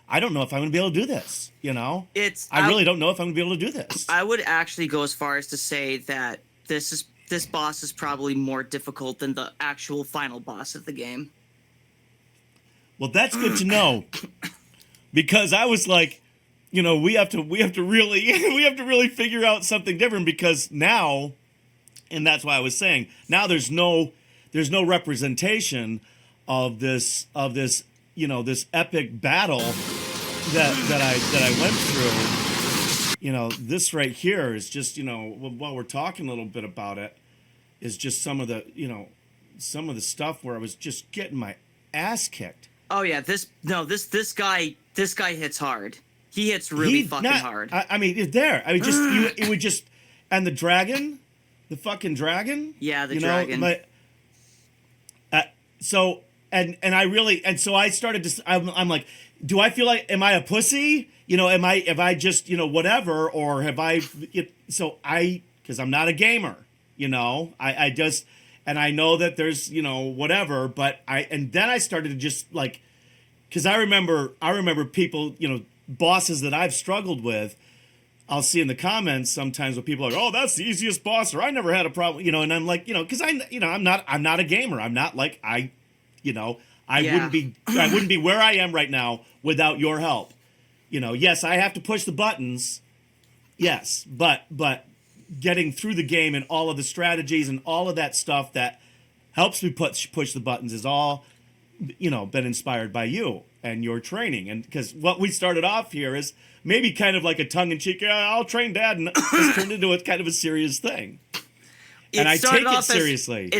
I don't know if I'm going to be able to do this. It's I really don't know if I'm going to be able to do this. I would actually go as far as to say that this boss is probably more difficult than the actual final boss of the game. Well, that's good to know, because I was like, we have to really we have to really figure out something different, because now, and that's why I was saying, now there's no representation of this this epic battle that I went through. This right here is just, while we're talking a little bit about it, is just some of the stuff where I was just getting my ass kicked. Oh yeah, this guy hits hard. He hits really fucking hard. I mean, it's there. I mean, it would just, and the dragon, the fucking dragon. Yeah, the dragon. So I started to. I'm like, do I feel like, am I a pussy? Have I just, whatever, or have I? Because I'm not a gamer. I just, and I know that there's, whatever, but and then I started to just like, because I remember people, bosses that I've struggled with. I'll see in the comments sometimes where people are like, oh, that's the easiest boss, or I never had a problem, and I'm like, because I'm not a gamer. I'm not like, I wouldn't be where I am right now without your help. Yes, I have to push the buttons. Yes, but getting through the game and all of the strategies and all of that stuff that helps me push the buttons is all, been inspired by you and your training. And because what we started off here is maybe kind of like a tongue-in-cheek, I'll train Dad, and it's turned into a kind of a serious thing. And I take it seriously.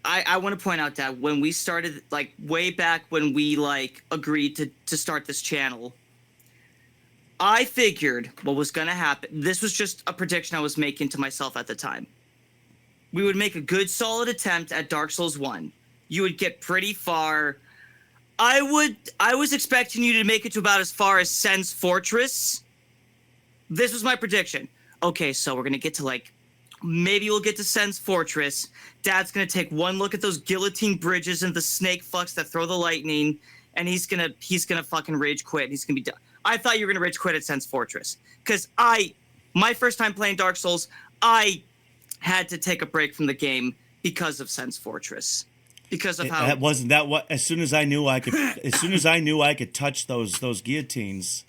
I want to point out that when we started, like, way back when we, like, agreed to start this channel, I figured what was going to happen. This was just a prediction I was making to myself at the time. We would make a good, solid attempt at Dark Souls 1. You would get pretty far. I was expecting you to make it to about as far as Sen's Fortress. This was my prediction. Okay, so we're going to get to, like, maybe we'll get to Sen's Fortress. Dad's going to take one look at those guillotine bridges and the snake fucks that throw the lightning, and he's gonna fucking rage quit. He's gonna be done. I thought you were gonna rage quit at Sen's Fortress, because my first time playing Dark Souls, I had to take a break from the game because of Sen's Fortress, because of how that wasn't that what. As soon as I knew I could touch those guillotines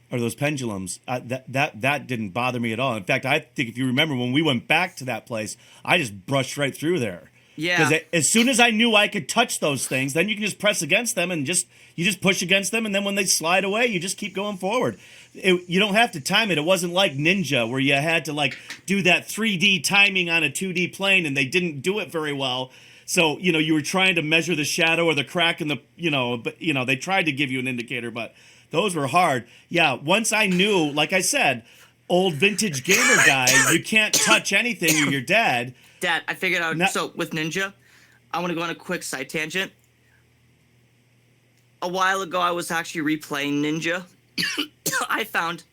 or those pendulums, that didn't bother me at all. In fact, I think if you remember when we went back to that place, I just brushed right through there. Yeah. Because as soon as I knew I could touch those things, then you can just press against them and you just push against them, and then when they slide away, you just keep going forward. You don't have to time it. It wasn't like Ninja where you had to like do that 3D timing on a 2D plane, and they didn't do it very well. So you were trying to measure the shadow or the crack in the but they tried to give you an indicator, but those were hard. Yeah. Once I knew, like I said, old vintage gamer guy, you can't touch anything or you're dead. Dad, I figured out. So with Ninja, I want to go on a quick side tangent. A while ago, I was actually replaying Ninja. I found,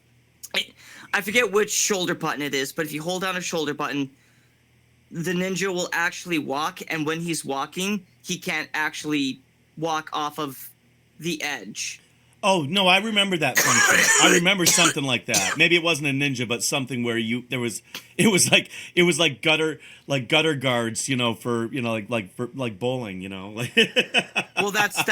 I forget which shoulder button it is, but if you hold down a shoulder button, the ninja will actually walk, and when he's walking, he can't actually walk off of the edge. Oh no, I remember that function. I remember something like that. Maybe it wasn't a ninja, but something where it was like gutter guards, for like bowling, Well, that's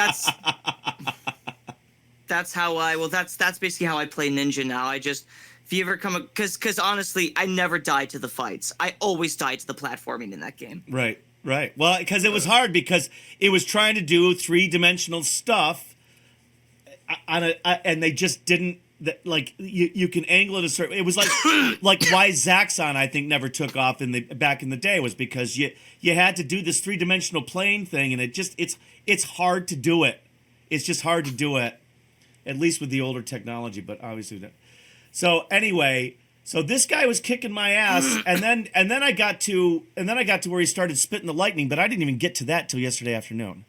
basically how I play Ninja now. If you ever come, because honestly, I never die to the fights. I always die to the platforming in that game. Right. Well, because it was hard because it was trying to do 3-dimensional stuff. And they just didn't, like, you can angle it a certain. It was like why Zaxxon I think never took off back in the day was because you had to do this 3-dimensional plane thing, and it's hard to do it. It's just hard to do it, at least with the older technology. But obviously, so anyway, so this guy was kicking my ass, and then I got to where he started spitting the lightning, but I didn't even get to that till yesterday afternoon.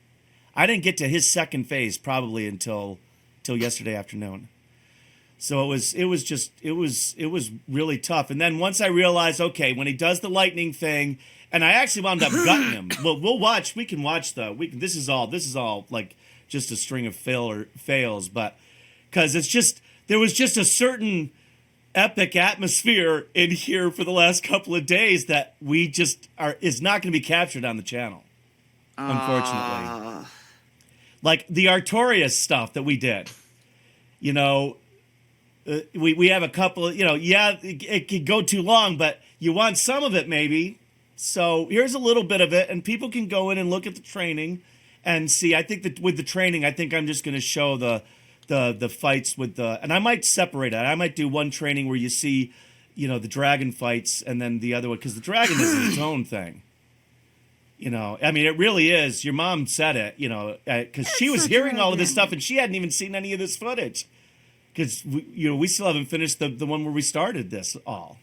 I didn't get to his second phase probably until yesterday afternoon. So it was really tough. And then once I realized, okay, when he does the lightning thing, and I actually wound up gutting him. Well, we can watch this is all like just a string of fails, but because there was just a certain epic atmosphere in here for the last couple of days that we just is not going to be captured on the channel, unfortunately. Like the Artorias stuff that we did, you know, we have a couple of, you know, yeah, it could go too long, but you want some of it maybe. So here's a little bit of it, and people can go in and look at the training and see. I think that with the training, I think I'm just going to show the fights with and I might separate it. I might do one training where you see, you know, the dragon fights, and then the other one, because the dragon is its own thing. You know, I mean, it really is. Your mom said it, you know, because she was hearing all of this stuff, and she hadn't even seen any of this footage. Because we still haven't finished the one where we started this all.